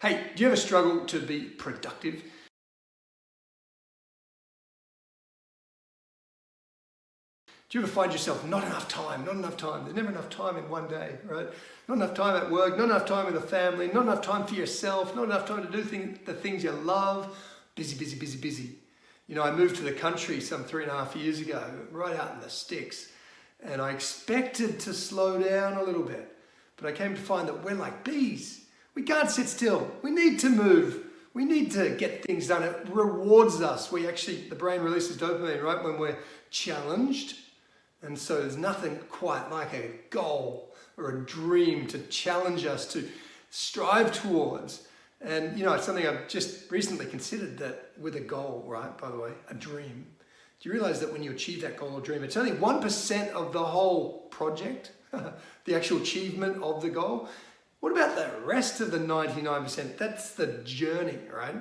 Hey, do you ever struggle to be productive? Do you ever find yourself not enough time? There's never enough time in one day, right? Not enough time at work, not enough time with the family, not enough time for yourself, not enough time to do the things you love. Busy. You know, I moved to the country some 3.5 years ago, right out in the sticks, and I expected to slow down a little bit, but I came to find that we're like bees. We can't sit still. We need to move. We need to get things done. It rewards us. The brain releases dopamine, right, when we're challenged. And so there's nothing quite like a goal or a dream to challenge us to strive towards. And, you know, it's something I've just recently considered, that with a goal, right, by the way, a dream. Do you realize that when you achieve that goal or dream, it's only 1% of the whole project, the actual achievement of the goal? What about the rest of the 99%? That's the journey, right?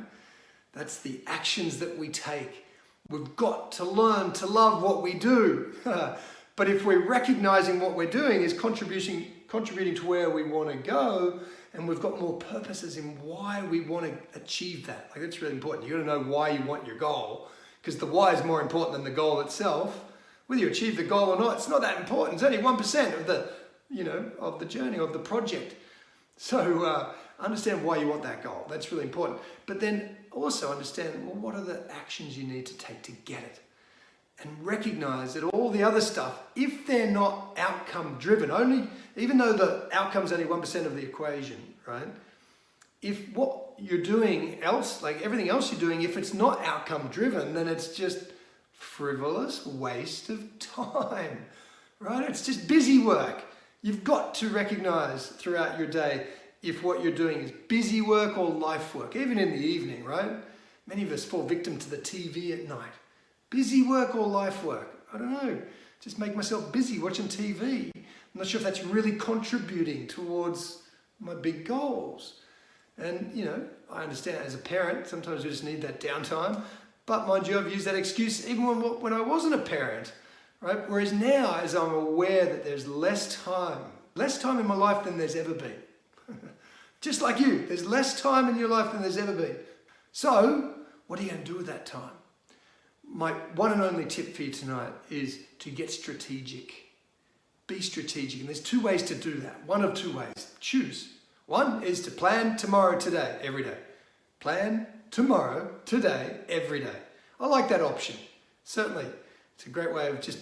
That's the actions that we take. We've got to learn to love what we do. But if we're recognizing what we're doing is contributing to where we want to go, and we've got more purposes in why we want to achieve that. Like, that's really important. You've got to know why you want your goal, because the why is more important than the goal itself. Whether you achieve the goal or not, it's not that important. It's only 1% of the, of the journey, of the project. So understand why you want that goal. That's really important. But then also understand, well, what are the actions you need to take to get it? And recognize that all the other stuff, if they're not outcome driven, even though the outcome's only 1% of the equation, right? If what you're doing else, like everything else you're doing, if it's not outcome driven, then it's just frivolous waste of time, right? It's just busy work. You've got to recognize throughout your day if what you're doing is busy work or life work, even in the evening, right? Many of us fall victim to the TV at night. Busy work or life work? I don't know. Just make myself busy watching TV. I'm not sure if that's really contributing towards my big goals. And, I understand as a parent, sometimes we just need that downtime. But mind you, I've used that excuse even when I wasn't a parent, right? Whereas now, as I'm aware that there's less time in my life than there's ever been. Just like you, there's less time in your life than there's ever been. So, what are you going to do with that time? My one and only tip for you tonight is to get strategic. Be strategic. And there's 2 ways to do that. One of 2 ways. Choose. One is to plan tomorrow, today, every day. Plan tomorrow, today, every day. I like that option. Certainly. It's a great way of just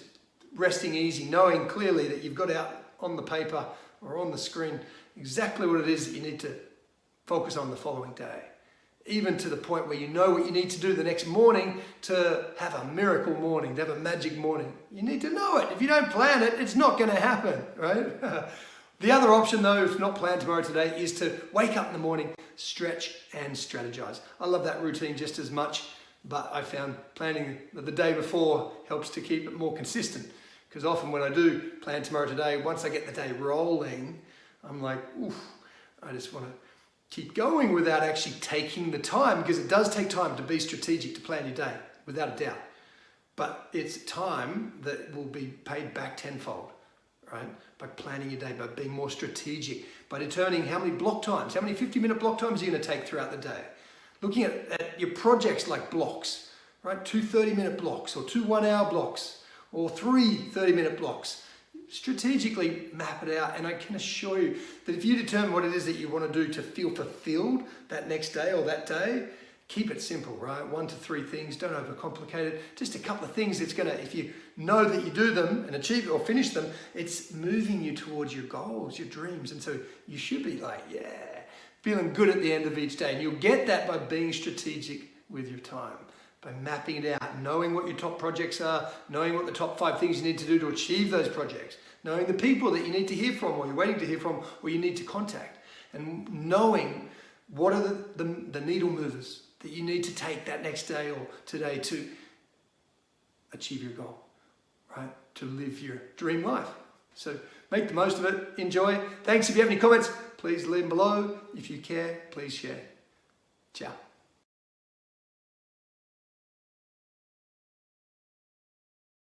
resting easy, knowing clearly that you've got out on the paper or on the screen exactly what it is that you need to focus on the following day. Even to the point where you know what you need to do the next morning to have a miracle morning, to have a magic morning. You need to know it. If you don't plan it, it's not going to happen, right? The other option, though, if not planned tomorrow, today, is to wake up in the morning, stretch and strategize. I love that routine just as much, but I found planning the day before helps to keep it more consistent. Because often when I do plan tomorrow, today, once I get the day rolling, I'm like, oof, I just want to keep going without actually taking the time, because it does take time to be strategic, to plan your day, without a doubt. But it's time that will be paid back tenfold, right? By planning your day, by being more strategic, by determining how many block times, how many 50-minute block times you're going to take throughout the day. Looking at your projects like blocks, right? 2 30-minute blocks, or 2 1-hour blocks, or 3 30-minute blocks. Strategically map it out, and I can assure you that if you determine what it is that you want to do to feel fulfilled that next day or that day, keep it simple, right? 1 to 3 things, don't overcomplicate it. Just a couple of things that's going to, if you know that you do them and achieve it or finish them, it's moving you towards your goals, your dreams. And so you should be like, feeling good at the end of each day. And you'll get that by being strategic with your time, by mapping it out, knowing what your top projects are, knowing what the top 5 things you need to do to achieve those projects, knowing the people that you need to hear from, or you're waiting to hear from, or you need to contact, and knowing what are the needle movers that you need to take that next day or today to achieve your goal, right? To live your dream life. So make the most of it, enjoy. Thanks. If you have any comments, please leave them below. If you care, please share. Ciao.